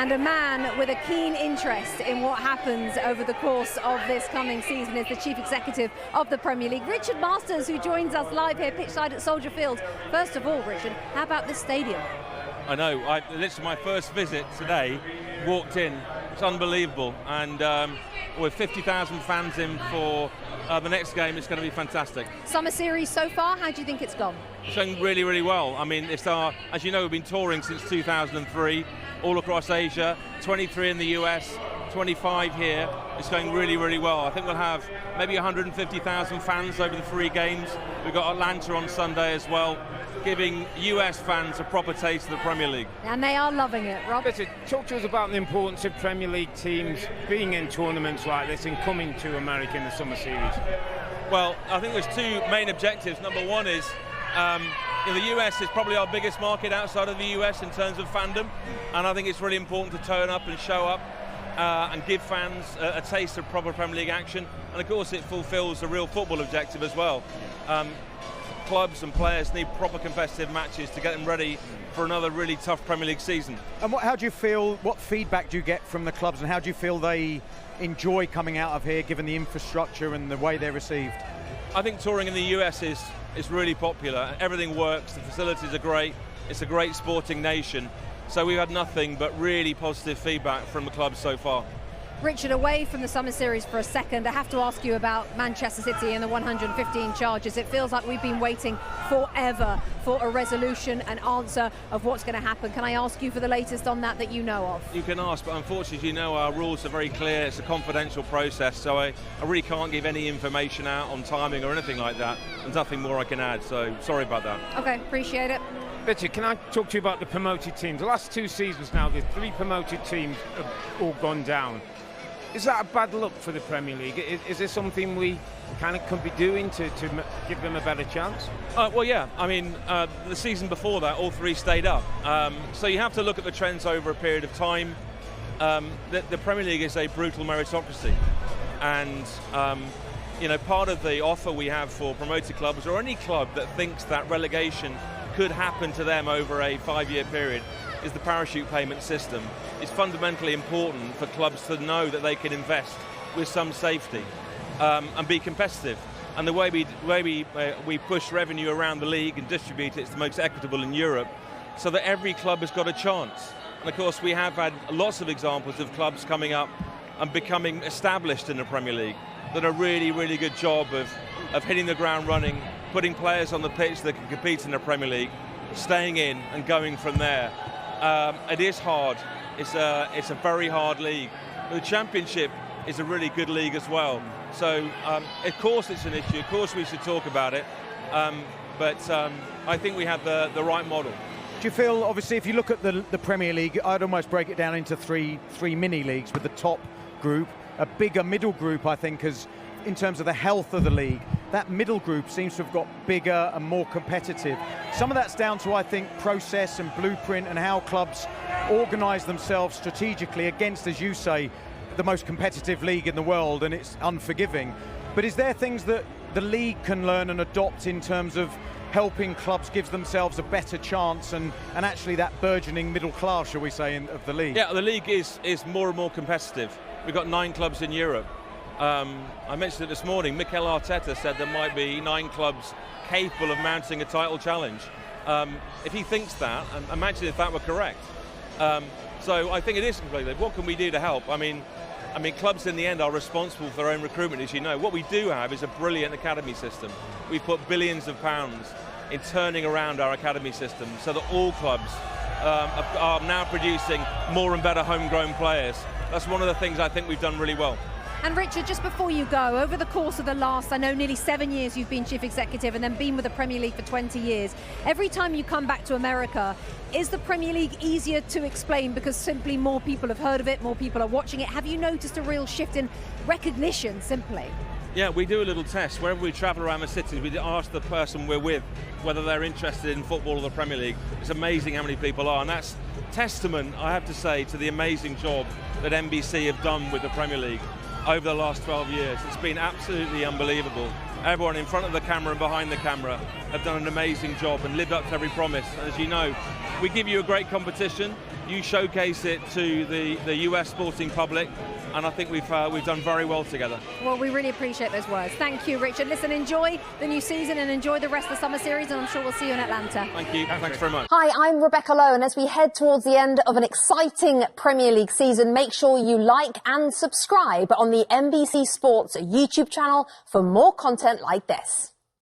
And a man with a keen interest in what happens over the course of this coming season is the Chief Executive of the Premier League, Richard Masters, who joins us live here pitchside at Soldier Field. First of all, Richard, how about this stadium? I know, literally my first visit today, walked in, it's unbelievable, and with 50,000 fans in for the next game, it's going to be fantastic. Summer series so far, how do you think it's gone? It's going really, really well. I mean, it's as you know, we've been touring since 2003, all across Asia, 23 in the US, 25 here. It's going really, really well. I think we'll have maybe 150,000 fans over the 3 games. We've got Atlanta on Sunday as well, giving US fans a proper taste of the Premier League. And they are loving it, Rob. Talk to us about the importance of Premier League teams being in tournaments like this and coming to America in the Summer Series. Well, I think there's 2 main objectives. Number one is, the US is probably our biggest market outside of the US in terms of fandom, and I think it's really important to turn up and show up and give fans a taste of proper Premier League action, and of course it fulfills the real football objective as well. Clubs and players need proper competitive matches to get them ready for another really tough Premier League season. And how do you feel, what feedback do you get from the clubs, and how do you feel they enjoy coming out of here given the infrastructure and the way they're received? I think touring in the US is really popular. Everything works, the facilities are great, it's a great sporting nation. So we've had nothing but really positive feedback from the clubs so far. Richard, away from the Summer Series for a second, I have to ask you about Manchester City and the 115 charges. It feels like we've been waiting forever for a resolution, an answer of what's going to happen. Can I ask you for the latest on that you know of? You can ask, but unfortunately, you know, our rules are very clear. It's a confidential process, so I really can't give any information out on timing or anything like that. There's nothing more I can add, so sorry about that. Okay, appreciate it. Richard, can I talk to you about the promoted teams? The last 2 seasons now, the 3 promoted teams have all gone down. Is that a bad look for the Premier League? Is there something we kind of could be doing to give them a better chance? Well, yeah. I mean, the season before that, all 3 stayed up. So you have to look at the trends over a period of time. The Premier League is a brutal meritocracy. And, part of the offer we have for promoted clubs, or any club that thinks that relegation could happen to them over a 5-year period, is the parachute payment system. It's fundamentally important for clubs to know that they can invest with some safety and be competitive. And the way we push revenue around the league and distribute it's the most equitable in Europe, so that every club has got a chance. And of course we have had lots of examples of clubs coming up and becoming established in the Premier League that are really, really good job of hitting the ground running, putting players on the pitch that can compete in the Premier League, staying in and going from there. It is hard. It's a very hard league. The Championship is a really good league as well. So, of course it's an issue. Of course we should talk about it. But I think we have the right model. Do you feel, obviously, if you look at the Premier League, I'd almost break it down into three mini leagues with the top group, a bigger middle group, I think, as in terms of the health of the league. That middle group seems to have got bigger and more competitive. Some of that's down to, I think, process and blueprint and how clubs organise themselves strategically against, as you say, the most competitive league in the world, and it's unforgiving. But is there things that the league can learn and adopt in terms of helping clubs give themselves a better chance and actually that burgeoning middle class, shall we say, of the league? Yeah, the league is more and more competitive. We've got 9 clubs in Europe. I mentioned it this morning, Mikel Arteta said there might be 9 clubs capable of mounting a title challenge. If he thinks that, imagine if that were correct. So I think it is competitive. What can we do to help? I mean, clubs in the end are responsible for their own recruitment, as you know. What we do have is a brilliant academy system. We've put billions of pounds in turning around our academy system so that all clubs are now producing more and better homegrown players. That's one of the things I think we've done really well. And Richard, just before you go, over the course of the last, I know, nearly 7 years you've been chief executive and then been with the Premier League for 20 years. Every time you come back to America, is the Premier League easier to explain because simply more people have heard of it, more people are watching it? Have you noticed a real shift in recognition, simply? Yeah, we do a little test. Wherever we travel around the cities, we ask the person we're with whether they're interested in football or the Premier League. It's amazing how many people are, and that's testament, I have to say, to the amazing job that NBC have done with the Premier League over the last 12 years. It's been absolutely unbelievable. Everyone in front of the camera and behind the camera have done an amazing job and lived up to every promise. And as you know, we give you a great competition, You showcase it to the US sporting public, and I think we've done very well together. Well, we really appreciate those words. Thank you, Richard. Listen, enjoy the new season and enjoy the rest of the summer series, and I'm sure we'll see you in Atlanta. Thank you. Thanks very much. Hi, I'm Rebecca Lowe, and as we head towards the end of an exciting Premier League season, make sure you like and subscribe on the NBC Sports YouTube channel for more content like this.